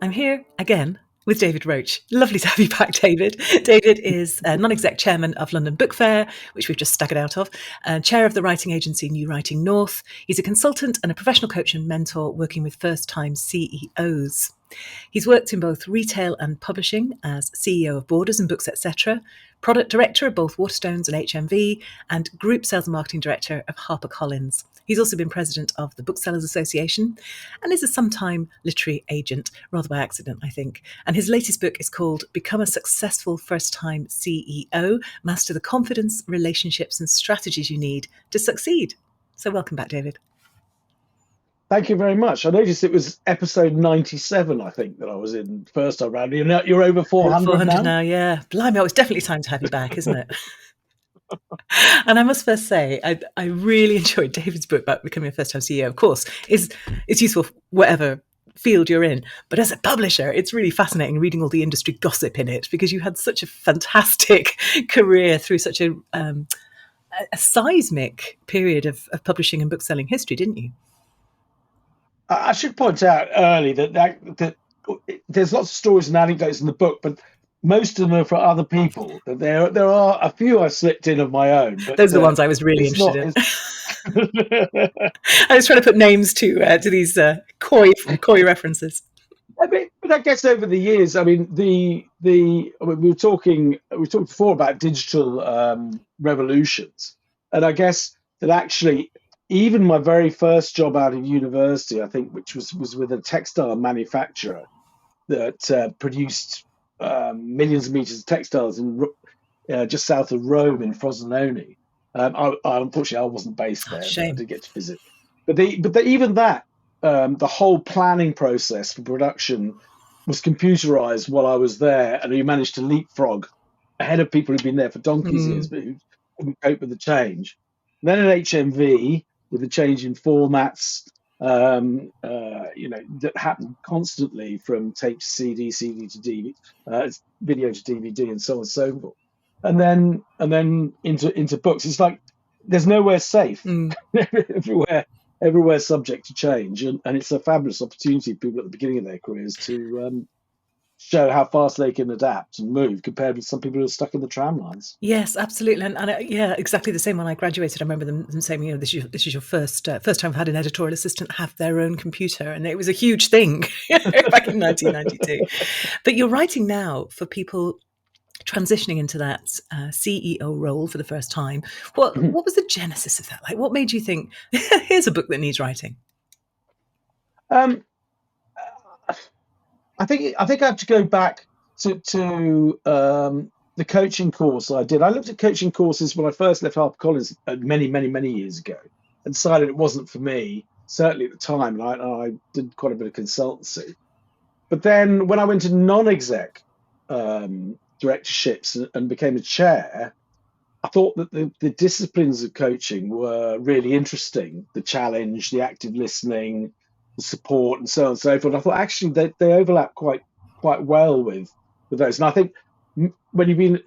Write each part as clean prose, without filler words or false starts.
I'm here again with David Roche. Lovely to have you back, David. David is non-exec chairman of London Book Fair, which we've just staggered out of, chair of the writing agency New Writing North. He's a consultant and a professional coach and mentor working with first-time CEOs. He's worked in both retail and publishing as CEO of Borders and Books, etc., product director of both Waterstones and HMV, and group sales and marketing director of HarperCollins. He's also been president of the Booksellers Association and is a sometime literary agent, rather by accident, I think. And his latest book is called Become a Successful First-Time CEO, Master the Confidence, Relationships and Strategies You Need to Succeed. So welcome back, David. Thank you very much. I noticed it was episode 97, I think, that I was in first time round. You're over 400 now, yeah. Blimey, it's definitely time to have you back, isn't it? And I must first say, I really enjoyed David's book about becoming a first-time CEO. Of course, it's useful whatever field you're in, but as a publisher, it's really fascinating reading all the industry gossip in it, because you had such a fantastic career through such a seismic period of publishing and bookselling history, didn't you? I should point out early that there's lots of stories and anecdotes in the book, but most of them are for other people. There are a few I slipped in of my own. But, those are the ones I was really interested in. I was trying to put names to these coy references. But I guess over the years, I mean, we were talking before about digital revolutions, and I guess that actually, even my very first job out of university, I think, which was with a textile manufacturer that produced millions of meters of textiles in just south of Rome in Frosinone. Unfortunately, I wasn't based there. Shame. I did get to visit. But even that, the whole planning process for production was computerized while I was there, and we managed to leapfrog ahead of people who'd been there for donkey's years, but who couldn't cope with the change. And then at HMV, with the change in formats, that happened constantly from tape to CD, CD to DVD, video to DVD, and so on and so forth. And then into books. It's like there's nowhere safe. Everywhere subject to change, and it's a fabulous opportunity for people at the beginning of their careers to show how fast they can adapt and move compared with some people who are stuck in the tram lines. Yes, absolutely. And yeah, exactly the same. When I graduated, I remember them saying, this is your first time I've had an editorial assistant have their own computer. And it was a huge thing back in 1992. But you're writing now for people transitioning into that CEO role for the first time. What was the genesis of that? Like, what made you think, here's a book that needs writing? I think I have to go back to the coaching course I did. I looked at coaching courses when I first left HarperCollins many years ago, and decided it wasn't for me, certainly at the time, and I did quite a bit of consultancy. But then when I went to non-exec directorships and became a chair, I thought that the disciplines of coaching were really interesting. The challenge, the active listening, the support, and so on and so forth. I thought actually they overlap quite well with those. And I think when you've been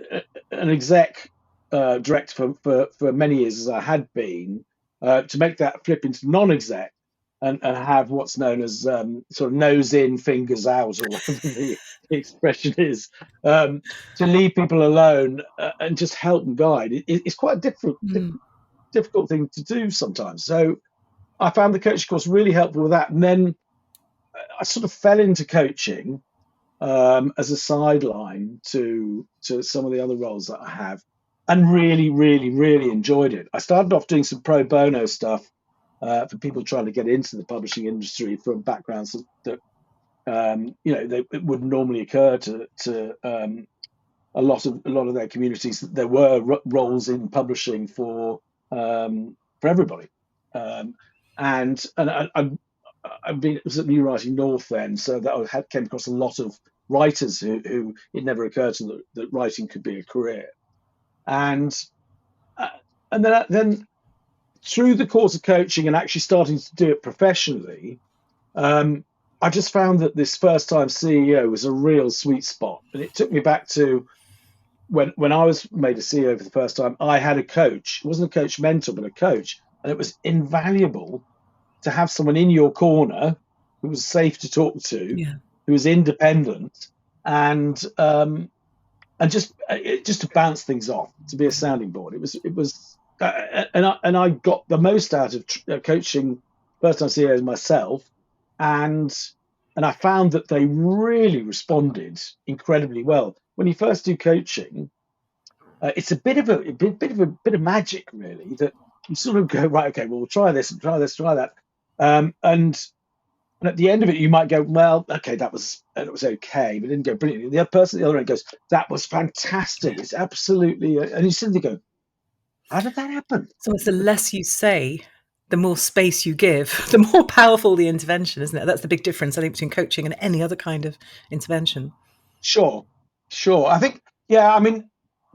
an exec director for many years, as I had been, to make that flip into non-exec and have what's known as sort of nose in, fingers out, or whatever the expression is, to leave people alone and just help and guide, it's quite a difficult thing to do sometimes. So I found the coaching course really helpful with that. And then I sort of fell into coaching as a sideline to some of the other roles that I have, and really enjoyed it. I started off doing some pro bono stuff for people trying to get into the publishing industry from backgrounds that it wouldn't normally occur to a lot of their communities. That there were roles in publishing for everybody. And I've been was at New Writing North then, so that I came across a lot of writers who it never occurred to them that writing could be a career, and then through the course of coaching and actually starting to do it professionally, I just found that this first-time CEO was a real sweet spot, and it took me back to when I was made a CEO for the first time. I had a coach. It wasn't a coach mentor, but a coach, and it was invaluable to have someone in your corner who was safe to talk to, who was independent, and just to bounce things off, to be a sounding board. And I got the most out of coaching first time CEOs myself, and I found that they really responded incredibly well. When you first do coaching, it's a bit of magic, really, that you sort of go, right, okay, well, we'll try this and try this, try that, and at the end of it, you might go, well, okay, it was okay, but it didn't go brilliantly. The other person at the other end goes, that was fantastic. It's absolutely, and you simply go, how did that happen? So it's the less you say, the more space you give, the more powerful the intervention, isn't it? That's the big difference, I think, between coaching and any other kind of intervention. Sure, sure. I think, yeah, I mean,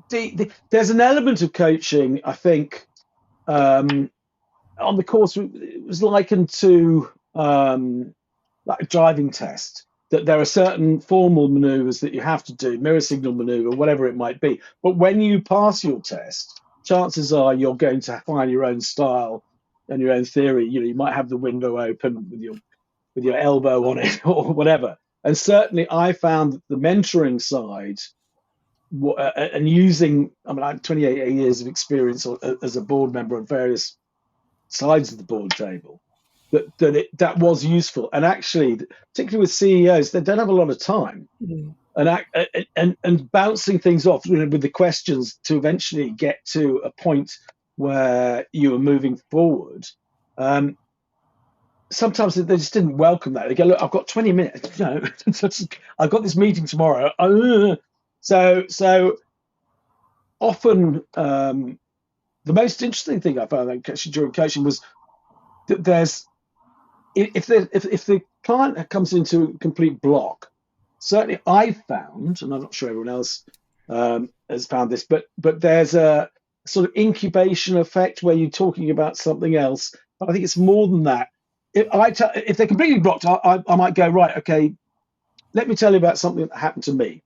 there's an element of coaching, I think, on the course, it was likened to like a driving test, that there are certain formal maneuvers that you have to do, mirror signal maneuver, whatever it might be. But when you pass your test, chances are you're going to find your own style and your own theory. You might have the window open with your elbow on it or whatever. And certainly, I found that the mentoring side and using, I mean, I have 28 years of experience as a board member on various sides of the board table, that was useful. And actually, particularly with CEOs, they don't have a lot of time, and bouncing things off with the questions to eventually get to a point where you are moving forward. Sometimes they just didn't welcome that. They go, look, I've got 20 minutes. No, I've got this meeting tomorrow. So often, the most interesting thing I found actually during coaching was that if the client comes into a complete block, certainly I found, and I'm not sure everyone else has found this, but there's a sort of incubation effect where you're talking about something else. But I think it's more than that. If they're completely blocked, I might go, right, okay, let me tell you about something that happened to me.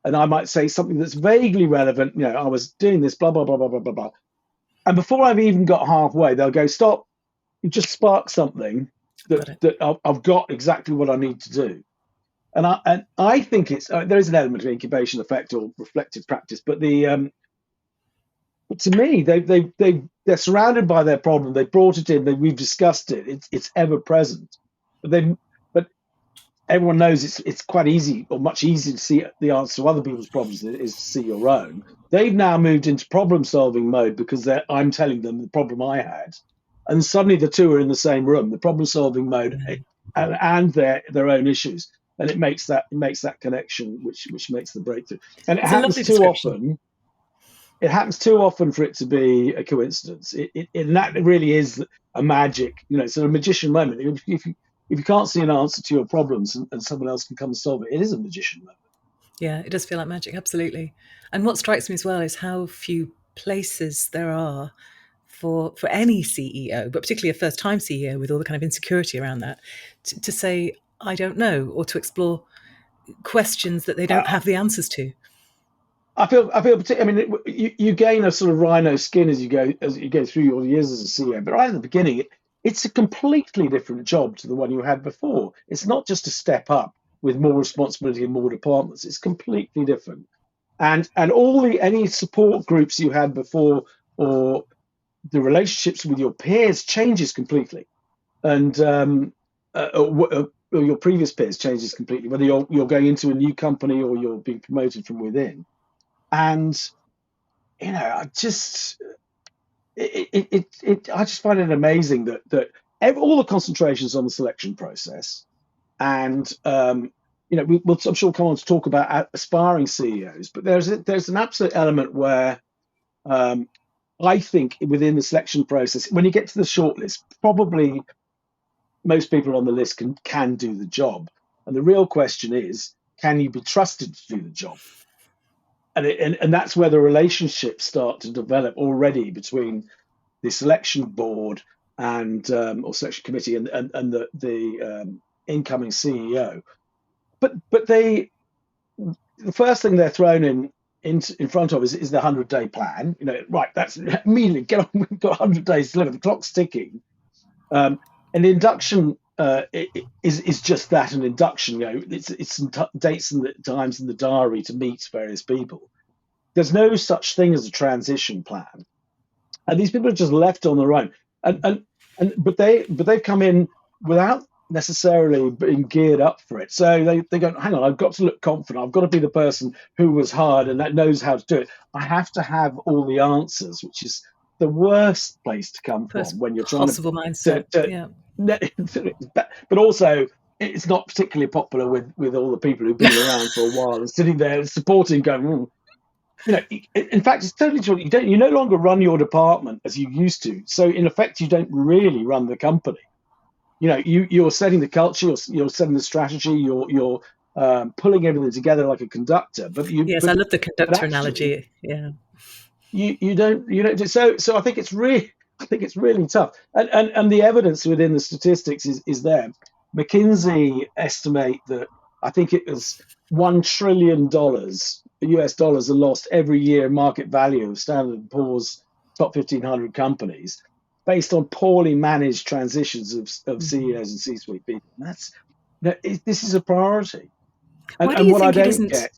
And I might say something that's vaguely relevant. I was doing this, blah, blah, blah, blah, blah, blah, blah. And before I've even got halfway, they'll go, stop, you just sparked something that I've got exactly what I need to do. And I think there is an element of incubation effect or reflective practice, but but to me, they're surrounded by their problem. They brought it in. We've discussed it. It's ever present. But everyone knows it's quite easy, or much easier, to see the answer to other people's problems than it is to see your own. They've now moved into problem solving mode because I'm telling them the problem I had, and suddenly the two are in the same room, the problem solving mode, and their own issues, and it makes that connection which makes the breakthrough. And it happens too often. It happens too often for it to be a coincidence. And that really is a magic, it's a magician moment. If you can't see an answer to your problems and someone else can come and solve it, it is a magician moment. Yeah, it does feel like magic, absolutely. And what strikes me as well is how few places there are for any CEO, but particularly a first-time CEO with all the kind of insecurity around that, to say, I don't know, or to explore questions that they don't have the answers to. I feel. I mean, you gain a sort of rhino skin as you go through your years as a CEO. But right at the beginning, it's a completely different job to the one you had before. It's not just a step up with more responsibility and more departments. It's completely different. And any support groups you had before, or the relationships with your peers, changes completely, and or your previous peers changes completely. Whether you're going into a new company or you're being promoted from within. And I just find it amazing that all the concentrations on the selection process, and I'm sure come on to talk about aspiring CEOs, but there's an absolute element where I think within the selection process, when you get to the shortlist, probably most people on the list can do the job, and the real question is, can you be trusted to do the job? And that's where the relationships start to develop already between the selection board and or selection committee and the incoming CEO. But the first thing they're thrown in front of is the 100-day plan. Right? That's immediately get on. We've got 100 days to deliver. The clock's ticking. And the induction is just that, an induction. It's some dates and times in the diary to meet various people. There's no such thing as a transition plan, and these people are just left on their own. And they've come in without necessarily being geared up for it. So they go, hang on, I've got to look confident. I've got to be the person who was hired and that knows how to do it. I have to have all the answers, which is the worst place to come from First when you're trying possible mindset. Yeah. but also it's not particularly popular with all the people who've been around for a while and sitting there supporting, going, in fact, it's totally true. You no longer run your department as you used to. So in effect, you don't really run the company. You're setting the culture, you're setting the strategy, you're pulling everything together like a conductor. Yes, I love the conductor actually, analogy. Yeah. you don't. So I think it's really tough. And the evidence within the statistics is there. McKinsey estimate that I think it was $1 trillion US dollars are lost every year in market value of Standard & Poor's top 1,500 companies based on poorly managed transitions of CEOs and C-suite people. This is a priority. Why do And you what I think it don't isn't? get.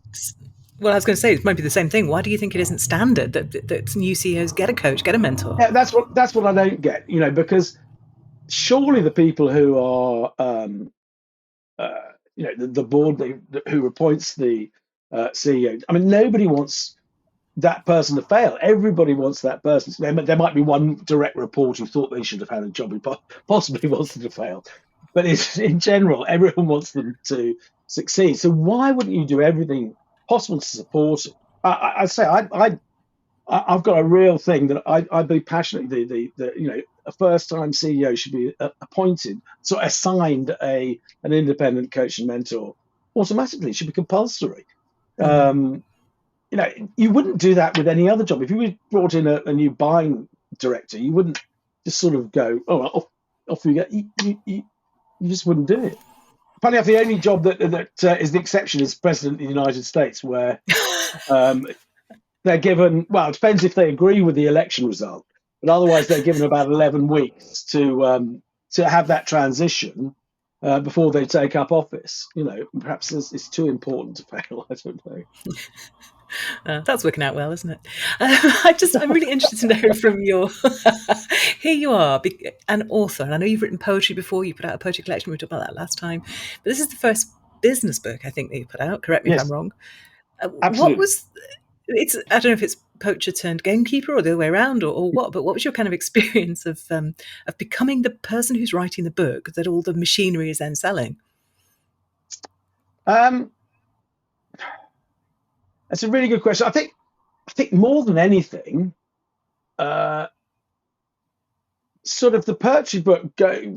Well, I was going to say it might be the same thing. Why do you think it isn't standard that new CEOs get a coach, get a mentor? Yeah, that's what I don't get. Because surely the people who are the board who appoints the CEO. I mean, nobody wants that person to fail. Everybody wants that person. There might be one direct report who thought they should have had a job who possibly wants them to fail, but in general, everyone wants them to succeed. So why wouldn't you do everything possible to support it? I've got a real thing that I believe passionately. A first-time CEO should be appointed, so assigned an independent coach and mentor automatically. It should be compulsory. You wouldn't do that with any other job. If you brought in a new buying director, you wouldn't just sort of go, oh, off you go. You just wouldn't do it. Funny enough, the only job that is the exception is President of the United States, where they're given, well, it depends if they agree with the election result, but otherwise they're given about 11 weeks to have that transition before they take up office. Perhaps it's too important to fail. I don't know. That's working out well, isn't it? I'm really interested to know from your. Here you are, an author, and I know you've written poetry before. You put out a poetry collection. We talked about that last time, but this is the first business book I think that you put out. Correct me if Yes, I'm wrong. What absolutely. was? I don't know if it's poacher turned gamekeeper or the other way around or what. But what was your kind of experience of becoming the person who's writing the book that all the machinery is then selling? That's a really good question. I think more than anything, sort of the poetry book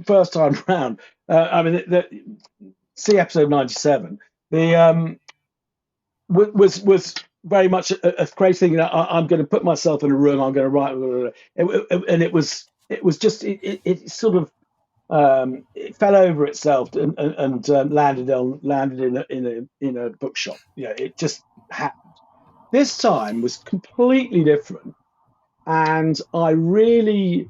first time round. I mean, see episode 97. The was very much a crazy thing. I'm going to put myself in a room. I'm going to write, and it was just it sort of it fell over itself and landed in a bookshop. It just happened. This time was completely different, and I really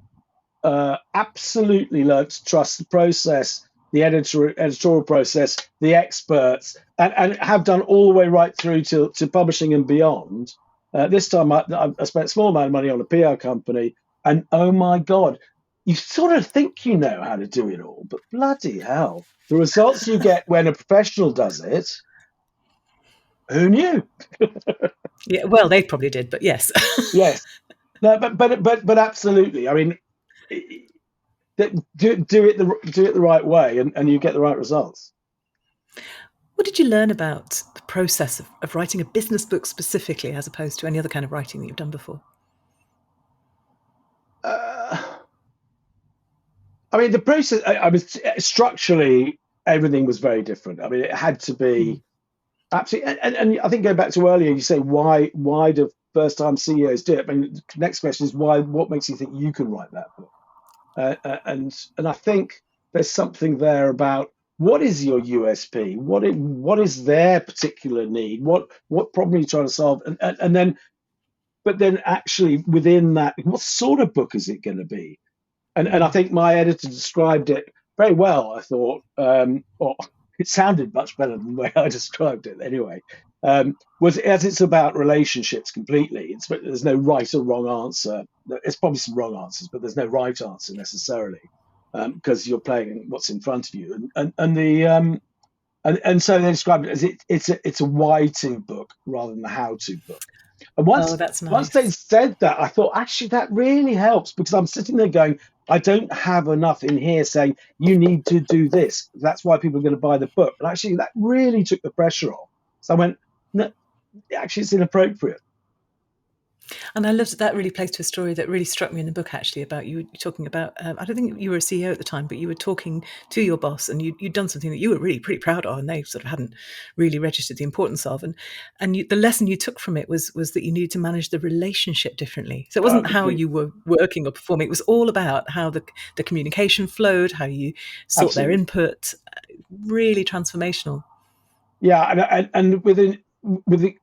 absolutely learned to trust the process, the editorial process, the experts, and have done all the way right through to publishing and beyond. This time I spent a small amount of money on a PR company, and oh my God, you sort of think you know how to do it all, but bloody hell, the results you get when a professional does it, who knew? Yeah, well, they probably did, but yes. Yes. No, but absolutely. I mean, do it the right way, and you get the right results. What did you learn about the process of writing a business book specifically, as opposed to any other kind of writing that you've done before? I mean, the process. I was structurally everything was very different. I mean, it had to be absolutely. And I think going back to earlier, you say why do first time CEOs do it? I mean, the next question is why. What makes you think you can write that book? And I think there's something there about what is your USP, what is their particular need, what problem are you trying to solve, and then, but then actually within that, what sort of book is it going to be? And I think my editor described it very well, I thought. Well, it sounded much better than the way I described it anyway. Was as it's about relationships completely. There's no right or wrong answer. It's probably some wrong answers, but there's no right answer necessarily, because you're playing what's in front of you. And so they described it as it's a why-to book rather than a how-to book. And Oh, once that's once they nice. said that, I thought actually that really helps, because I'm sitting there going, I don't have enough in here saying you need to do this. That's why people are going to buy the book. And actually, that really took the pressure off. So I went, no, actually, it's inappropriate. And I loved that. Really plays to a story that really struck me in the book, actually, about you talking about. I don't think you were a CEO at the time, but you were talking to your boss, and you'd done something that you were really pretty proud of, and they sort of hadn't really registered the importance of. And the lesson you took from it was that you needed to manage the relationship differently. So it wasn't how Complete, you were working or performing; it was all about how the communication flowed, how you sought their absolutely. input. Really transformational. Yeah, and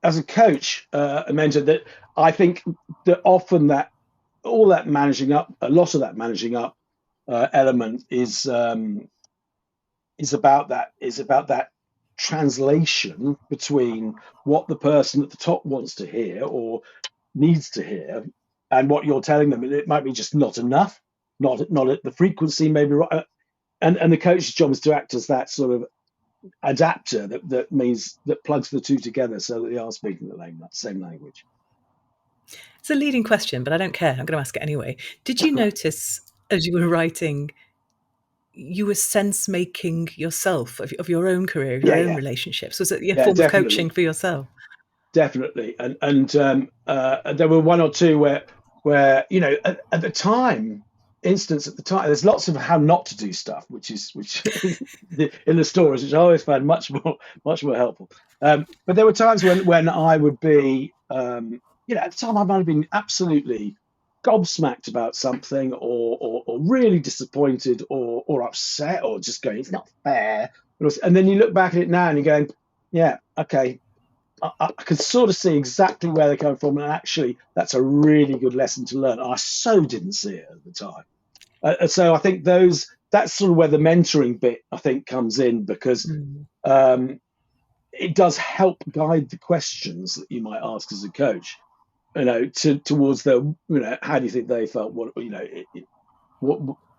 as a coach, a mentor, that I think that often that all that managing up, a lot of that managing up element is about that translation between what the person at the top wants to hear or needs to hear and what you're telling them. It might be just not enough, not at the frequency, maybe right. And the coach's job is to act as that sort of adapter that means that plugs the two together so that they are speaking the same language. It's a leading question, but I don't care. I'm going to ask it anyway. Did you notice as you were writing, you were sense making yourself of your own career, of your Yeah, own yeah, relationships? Was it a yeah, form of coaching definitely. for yourself? Definitely. And there were one or two where at the time, instance at the time, there's lots of how not to do stuff, which in the stories, which I always found much more helpful. But there were times when I would be, at the time I might have been absolutely gobsmacked about something, or really disappointed, or upset, or just going, it's not fair. And then you look back at it now and you're going, yeah, okay, I can sort of see exactly where they're coming from, and actually, that's a really good lesson to learn. I so didn't see it at the time. So I think that's sort of where the mentoring bit I think comes in, because Mm. um, it does help guide the questions that you might ask as a coach. Towards how do you think they felt? What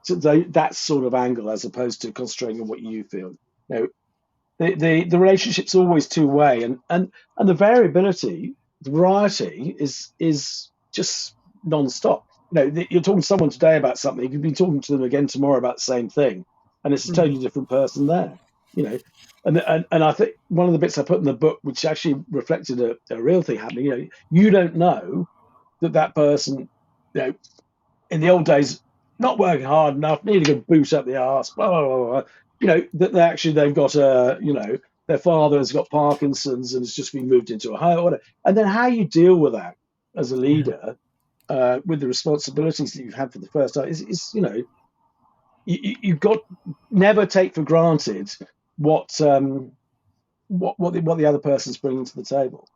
so that sort of angle, as opposed to concentrating on what you feel. You know, the relationship's always two way, and the variability, the variety is just non-stop. You're talking to someone today about something, you could be talking to them again tomorrow about the same thing, and it's a Mm. totally different person there. you know and I think one of the bits I put in the book, which actually reflected a real thing happening, you don't know that person, you know in the old days, not working hard enough, needing a boot up the arse, blah, blah, blah, blah. That they've got their father's got Parkinson's and has just been moved into a home, or whatever. And then how you deal with that as a Yeah. leader, with the responsibilities that you've had for the first time, is you've got, never take for granted what the other person's bringing to the table.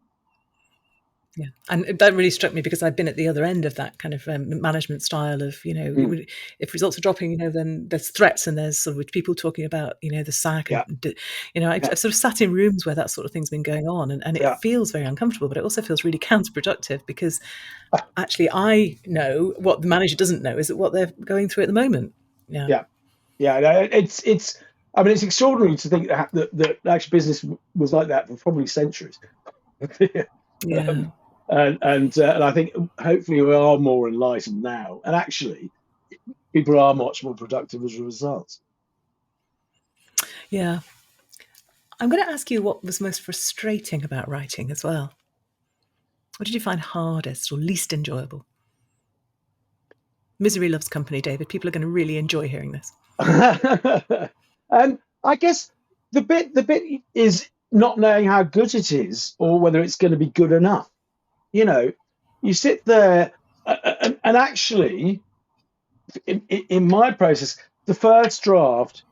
Yeah, and that really struck me because I've been at the other end of that kind of management style of, Mm, if results are dropping, then there's threats and there's sort of people talking about, the sack, and yeah, I've yeah, sort of sat in rooms where that sort of thing's been going on, and it yeah, feels very uncomfortable, but it also feels really counterproductive because actually I know what the manager doesn't know is that what they're going through at the moment. Yeah, yeah, yeah. No, it's. I mean, it's extraordinary to think that actually business was like that for probably centuries. yeah. um, and I think hopefully we are more enlightened now, and actually people are much more productive as a result. Yeah. I'm going to ask you what was most frustrating about writing as well. What did you find hardest or least enjoyable? Misery loves company, David. People are going to really enjoy hearing this. And I guess the bit is not knowing how good it is, or whether it's going to be good enough. You know, you sit there, and actually, in my process, the first draft,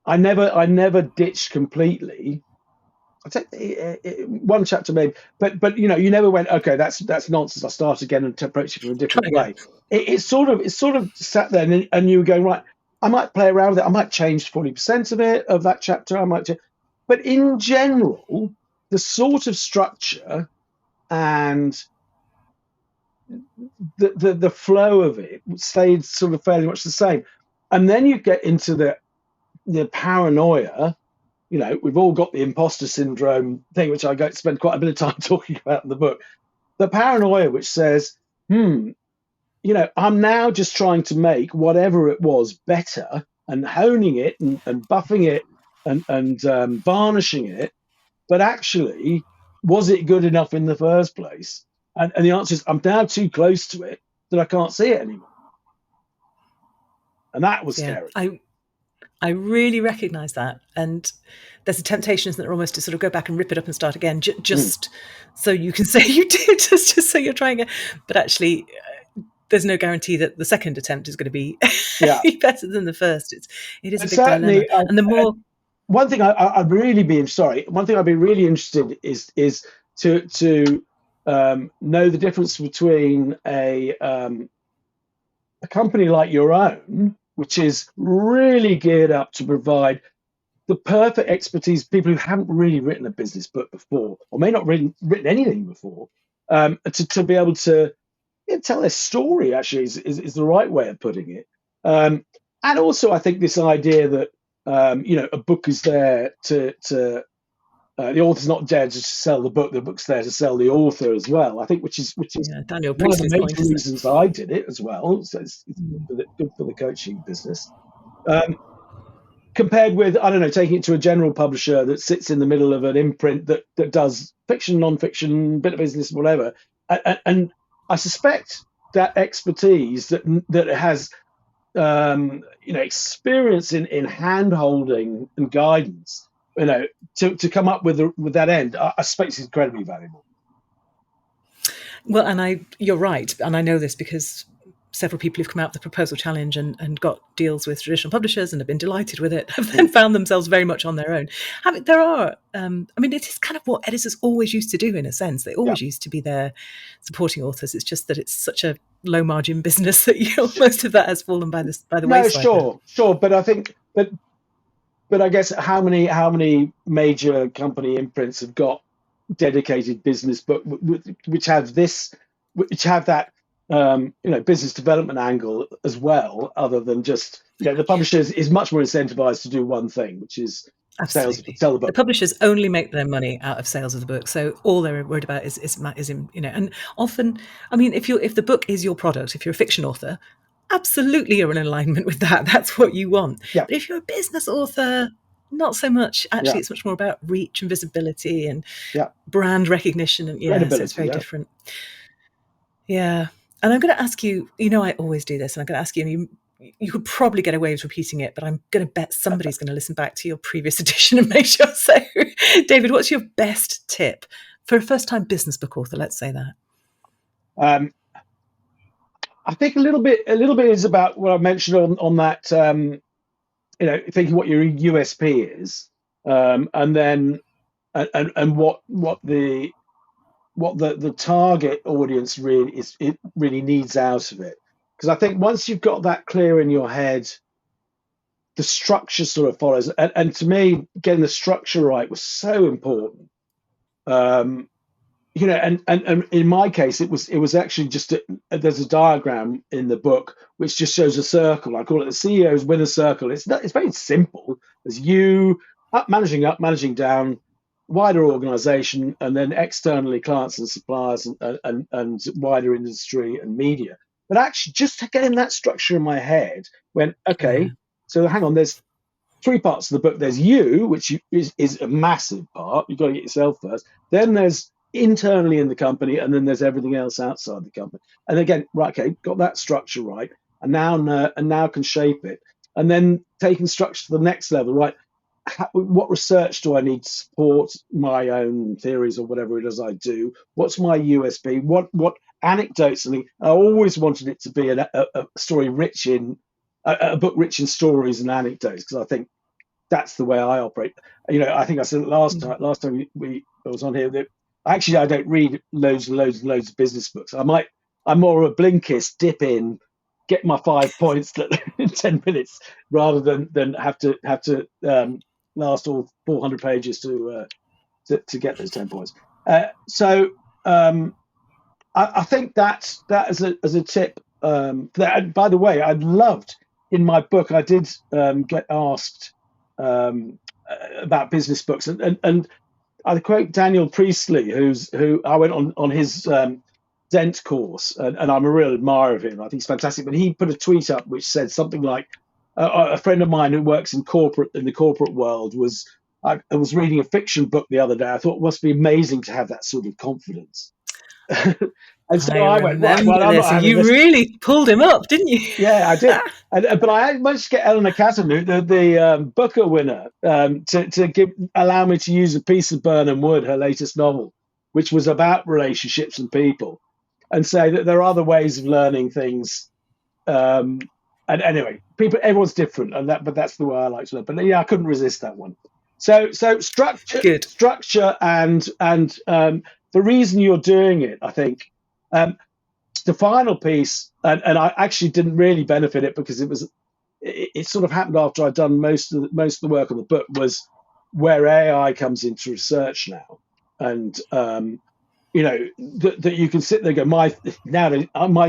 I never ditched completely. I take one chapter maybe, but you never went, okay, that's nonsense. I'll start again and approach it from a Try different again. way. It sort of sat there, and you were going, right. I might play around with it. I might change 40% of it, of that chapter. But in general, the sort of structure and the flow of it stayed sort of fairly much the same. And then you get into the paranoia. We've all got the imposter syndrome thing, which I go spend quite a bit of time talking about in the book. The paranoia, which says, I'm now just trying to make whatever it was better and honing it and buffing it and varnishing it. But actually, was it good enough in the first place? And the answer is, I'm now too close to it that I can't see it anymore. And that was Yeah, scary. I really recognise that, and there's a temptation, isn't there, almost to sort of go back and rip it up and start again, just so you can say you did, just so you're trying it. But actually, there's no guarantee that the second attempt is going to be Yeah. better than the first. It is a big Certainly, dilemma, and the more one thing I'd really be sorry. One thing I'd be really interested is to know the difference between a company like your own, which is really geared up to provide the perfect expertise, people who haven't really written a business book before, or may not written anything before, to be able to tell their story. Actually, is the right way of putting it. And also, I think this idea that a book is there to the author's not there to sell the book; the book's there to sell the author as well. I think, which is Daniel one of the Priestley's major point, isn't it? reasons I did it as well. So it's good for the coaching business. Compared with, I don't know, taking it to a general publisher that sits in the middle of an imprint that does fiction, non-fiction, bit of business, whatever. And I suspect that expertise that it has, experience in hand holding and guidance, to come up with that end, I suspect it's incredibly valuable. Well, and you're right, and I know this because several people who've come out with the proposal challenge and got deals with traditional publishers and have been delighted with it have then found themselves very much on their own. There are, it is kind of what editors always used to do in a sense. They always used to be there supporting authors. It's just that it's such a low margin business that most of that has fallen by the wayside. Sure, but I think, but I guess how many major company imprints have got dedicated business book which have that business development angle as well, other than just the publisher is much more incentivized to do one thing, which is sell the book. The publishers only make their money out of sales of the book, so all they're worried about is and often, if the book is your product, if you're a fiction author, absolutely you're in alignment with that. That's what you want. Yeah. But if you're a business author, not so much. Actually, it's much more about reach and visibility and brand recognition, and so it's very different. Yeah. And I'm going to ask you, I always do this, and I'm going to ask you, you could probably get away with repeating it, but I'm going to bet somebody's going to listen back to your previous edition and make sure. So, David, what's your best tip for a first-time business book author? Let's say that. I think a little bit is about what I mentioned on that, thinking what your USP is, and then and what the target audience really needs out of it. Because I think once you've got that clear in your head, the structure sort of follows. And to me, getting the structure right was so important. And in my case, it was actually just there's a diagram in the book which just shows a circle. I call it the CEO's winner circle. It's very simple. There's you managing down, wider organization, and then externally clients and suppliers and wider industry and media. But actually, just getting that structure in my head went, okay, so hang on, there's three parts of the book. There's you, which is a massive part. You've got to get yourself first. Then there's internally in the company, and then there's everything else outside the company. And again, right, okay, got that structure right, and now can shape it. And then taking structure to the next level, right? What research do I need to support my own theories or whatever it is I do? What's my USP? What anecdotes? I always wanted it to be a story rich in a book rich in stories and anecdotes, because I think that's the way I operate. I think I said it last time I was on here that actually I don't read loads and loads and loads of business books. I'm more of a Blinkist, dip in, get my 5 points that in 10 minutes rather than have to last all 400 pages to get those 10 points. So I think that as a tip. And by the way, I loved in my book. I did get asked about business books, and I quote Daniel Priestley, who I went on his Dent course, and I'm a real admirer of him. I think he's fantastic. But he put a tweet up which said something like, "A friend of mine who works in the corporate world was." I was reading a fiction book the other day. I thought it must be amazing to have that sort of confidence. And so I went, right, well, I'm not having you this. really pulled him up, didn't you? Yeah, I did. But I managed to get Eleanor Catton, the Booker winner, to allow me to use A Piece of Burnham Wood, her latest novel, which was about relationships and people, and say that there are other ways of learning things. And anyway, everyone's different, but that's the way I like to learn. But yeah, I couldn't resist that one. So structure, and the reason you're doing it, I think. The final piece, and I actually didn't really benefit it because it sort of happened after I'd done most of the work on the book, was where AI comes into research now, and that you can sit there and go, my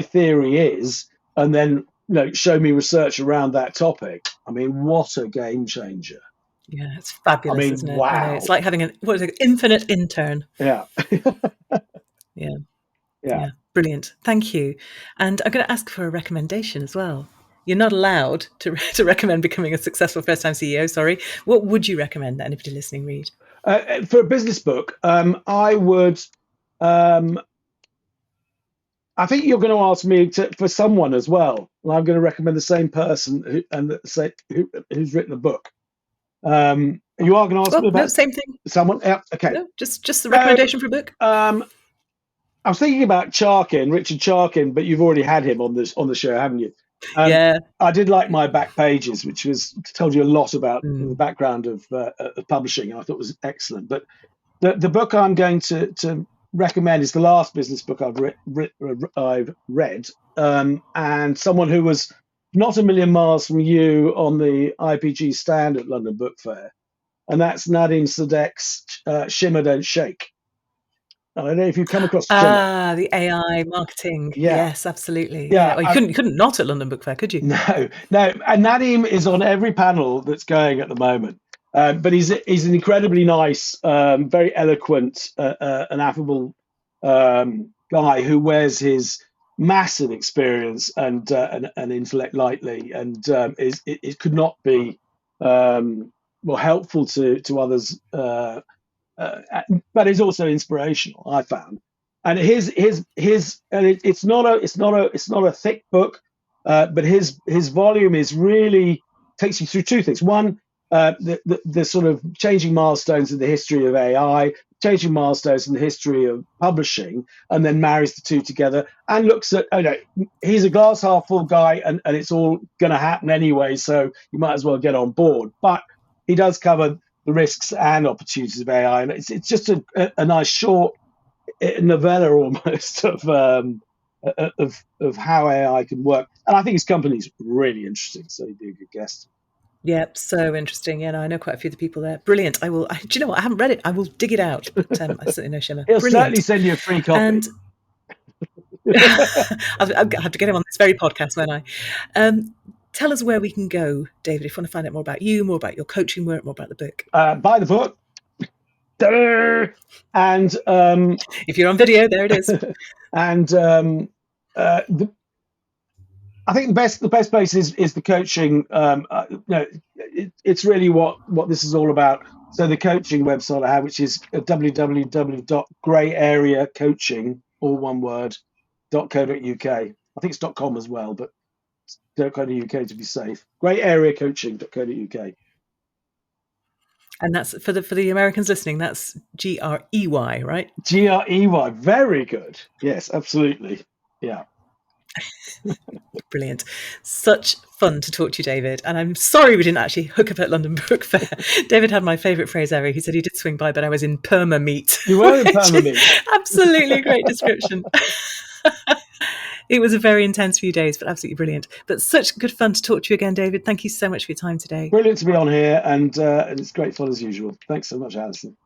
theory is, and then show me research around that topic. I mean, what a game changer! Yeah, it's fabulous, isn't it? Wow. It's like having an infinite intern. Yeah. Yeah. Brilliant. Thank you. And I'm going to ask for a recommendation as well. You're not allowed to recommend becoming a successful first-time CEO. Sorry. What would you recommend that anybody listening read? For a business book, I would. I think you're going to ask me for someone as well, and I'm going to recommend the same person who's written a book. You are going to ask me about same thing. Someone? Yeah. Okay. No, just the recommendation for a book. I was thinking about Richard Charkin, but you've already had him on the show, haven't you? Yeah. I did like My Back Pages, which told you a lot about the background of publishing, and I thought it was excellent. But the book I'm going to recommend is the last business book I've read, and someone who was not a million miles from you on the IPG stand at London Book Fair, and that's Nadim Sadek's Shimmer Don't Shake. I don't know if you've come across Shimmer. The AI marketing. Yeah. Yes, absolutely. Yeah. Well, you couldn't not at London Book Fair, could you? No. And Nadim is on every panel that's going at the moment. But he's an incredibly nice, very eloquent, and affable guy who wears his massive experience and intellect lightly, and it could not be more helpful to others. But it's also inspirational, I found. And it's not a thick book, but his volume is really takes you through two things. One, the sort of changing milestones in the history of AI, changing milestones in the history of publishing, and then marries the two together and looks at, he's a glass half full guy, and it's all going to happen anyway, so you might as well get on board. But he does cover the risks and opportunities of AI, and it's just a nice short novella almost of how AI can work. And I think his company's really interesting, so he'd be a good guest. Yep, so interesting. Yeah, no, I know quite a few of the people there. Brilliant. Do you know what? I haven't read it. I will dig it out. But I certainly know Shimmer. He'll Brilliant. certainly send you a free copy. And I'll have to get him on this very podcast, won't I? Tell us where we can go, David, if you want to find out more about you, more about your coaching work, more about the book. Buy the book. And if you're on video, there it is. And I think the best place is the coaching. It's really what this is all about. So the coaching website I have, which is www.grayareacoaching, all one word, .co.uk. I think it's .com as well, but .co.uk to be safe. Grayareacoaching.co.uk. And that's for the Americans listening. That's GREY, right? GREY. Very good. Yes, absolutely. Yeah. Brilliant. Such fun to talk to you, David. And I'm sorry we didn't actually hook up at London Book Fair. David had my favourite phrase ever. He said he did swing by, but I was in perma meat. You were in perma meat. Absolutely great description. It was a very intense few days, but absolutely brilliant. But such good fun to talk to you again, David. Thank you so much for your time today. Brilliant to be on here, and it's great fun as usual. Thanks so much, Alison.